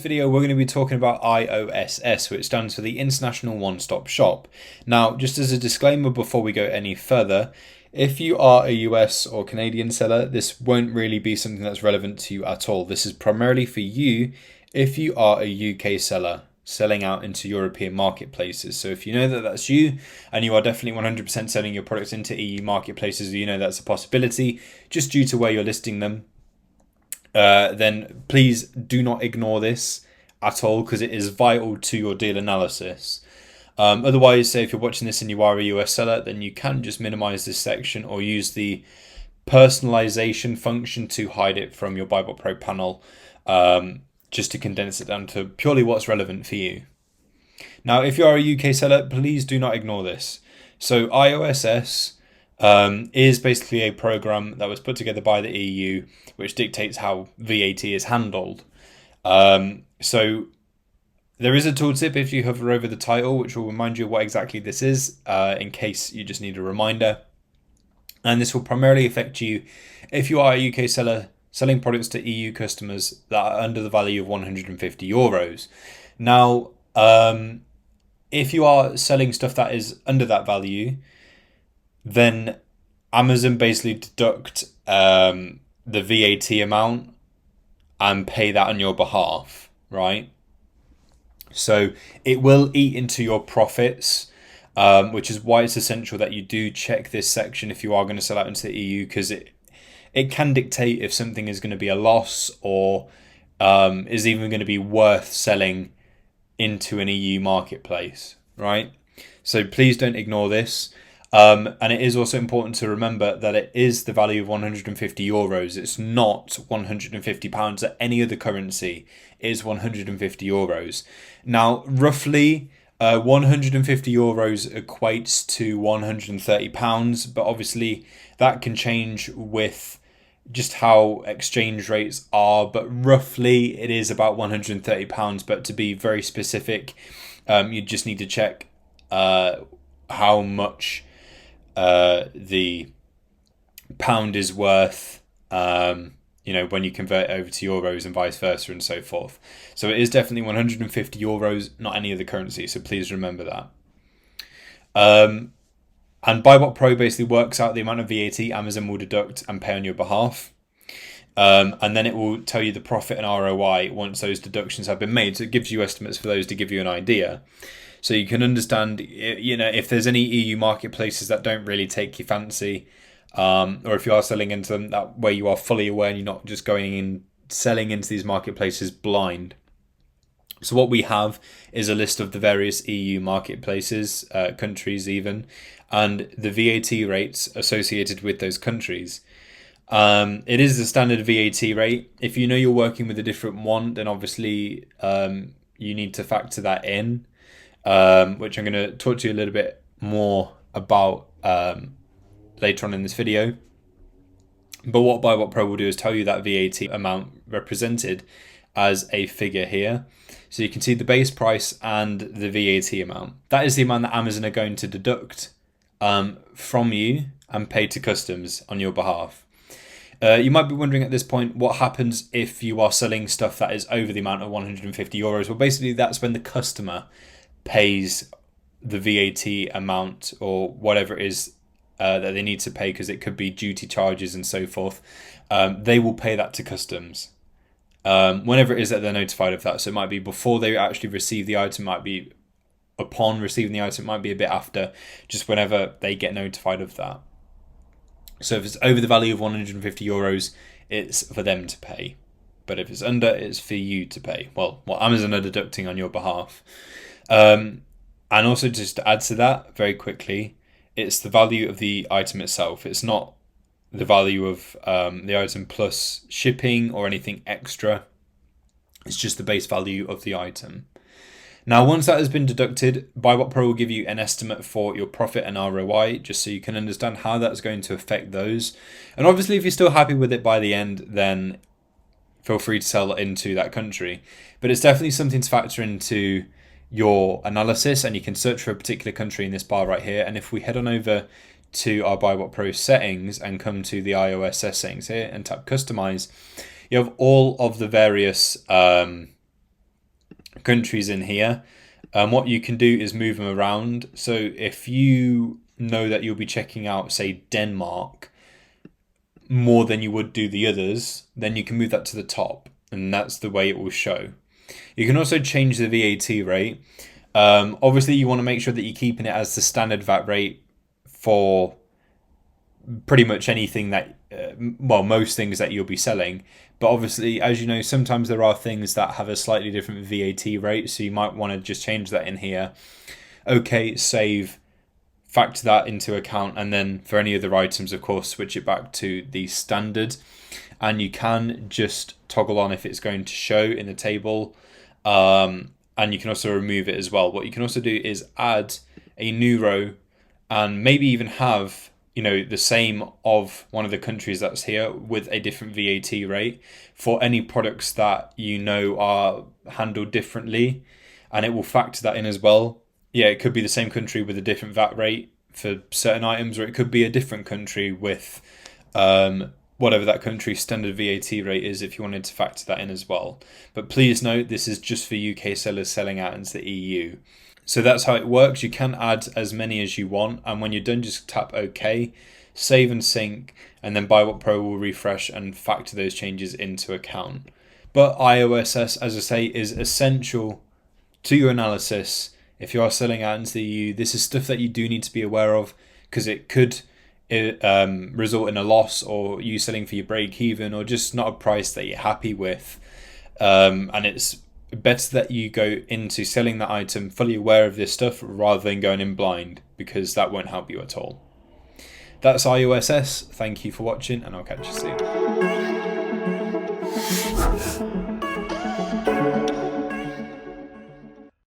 video, we're going to be talking about IOSS, which stands for the International One-Stop Shop. Now, just as a disclaimer before we go any further, if you are a US or Canadian seller, this won't really be something that's relevant to you at all. This is primarily for you if you are a UK seller selling out into European marketplaces. So if you know that that's you and you are definitely 100% selling your products into EU marketplaces, you know that's a possibility just due to where you're listing them, then please do not ignore this at all because it is vital to your deal analysis. Otherwise, say if you're watching this and you are a US seller, then you can just minimize this section or use the personalization function to hide it from your BuyBotPro panel, just to condense it down to purely what's relevant for you. Now, if you are a UK seller, please do not ignore this. So IOSS is basically a program that was put together by the EU, which dictates how VAT is handled. So there is a tooltip if you hover over the title, which will remind you what exactly this is, in case you just need a reminder. And this will primarily affect you if you are a UK seller selling products to EU customers that are under the value of 150 euros. Now, if you are selling stuff that is under that value, then Amazon basically deduct the VAT amount and pay that on your behalf, right? So it will eat into your profits, which is why it's essential that you do check this section if you are going to sell out into the EU, because it can dictate if something is going to be a loss or is even going to be worth selling into an EU marketplace, right? So please don't ignore this. And it is also important to remember that it is the value of 150 euros. It's not 150 pounds at any other currency. It is 150 euros. Now, roughly 150 euros equates to 130 pounds, but obviously that can change with just how exchange rates are, but roughly it is about 130 pounds. But to be very specific, you just need to check how much the pound is worth, when you convert it over to euros and vice versa and so forth. So it is definitely 150 euros, not any other currency. So please remember that. And BuyBotPro basically works out the amount of VAT Amazon will deduct and pay on your behalf. And then it will tell you the profit and ROI once those deductions have been made. So it gives you estimates for those to give you an idea. So you can understand, if there's any EU marketplaces that don't really take your fancy, or if you are selling into them that way you are fully aware and you're not just going in selling into these marketplaces blind. So what we have is a list of the various EU marketplaces, countries even, and the VAT rates associated with those countries. It is the standard VAT rate. If you know you're working with a different one, then obviously you need to factor that in, which I'm going to talk to you a little bit more about later on in this video. But what BuyBotPro will do is tell you that VAT amount represented as a figure here. So you can see the base price and the VAT amount. That is the amount that Amazon are going to deduct from you and pay to customs on your behalf. You might be wondering at this point, what happens if you are selling stuff that is over the amount of 150 euros? Well, basically that's when the customer pays the VAT amount or whatever it is that they need to pay, because it could be duty charges and so forth. They will pay that to customs whenever it is that they're notified of that. So it might be before they actually receive the item, might be upon receiving the item, might be a bit after, just whenever they get notified of that. So if it's over the value of 150 euros, it's for them to pay. But if it's under, it's for you to pay. Well, what Amazon are deducting on your behalf. And also just to add to that very quickly, it's the value of the item itself. It's not the value of the item plus shipping or anything extra. It's just the base value of the item. Now, once that has been deducted, BuyBotPro will give you an estimate for your profit and ROI, just so you can understand how that's going to affect those. And obviously, if you're still happy with it by the end, then feel free to sell into that country. But it's definitely something to factor into your analysis, and you can search for a particular country in this bar right here. And if we head on over to our BuyBotPro settings and come to the IOSS settings here and tap customize, you have all of the various countries in here. What you can do is move them around. So if you know that you'll be checking out, say, Denmark more than you would do the others, then you can move that to the top, and that's the way it will show. You can also change the VAT rate. Obviously, you want to make sure that you're keeping it as the standard VAT rate for pretty much anything that, most things that you'll be selling. But obviously, as you know, sometimes there are things that have a slightly different VAT rate, so you might want to just change that in here. Okay, save, factor that into account, and then for any other items, of course, switch it back to the standard. And you can just toggle on if it's going to show in the table, and you can also remove it as well. What you can also do is add a new row and maybe even have the same of one of the countries that's here with a different VAT rate for any products that are handled differently, and it will factor that in as well. Yeah, it could be the same country with a different VAT rate for certain items, or it could be a different country with whatever that country's standard VAT rate is, if you wanted to factor that in as well. But please note, this is just for UK sellers selling out into the EU. So that's how it works. You can add as many as you want, and when you're done, just tap OK, save and sync, and then BuyBotPro will refresh and factor those changes into account. But IOSS, as I say, is essential to your analysis. If you are selling out into the EU, this is stuff that you do need to be aware of, because it could result in a loss, or you selling for your break even, or just not a price that you're happy with. And it's better that you go into selling that item fully aware of this stuff rather than going in blind, because that won't help you at all. That's IOSS. Thank you for watching, and I'll catch you soon.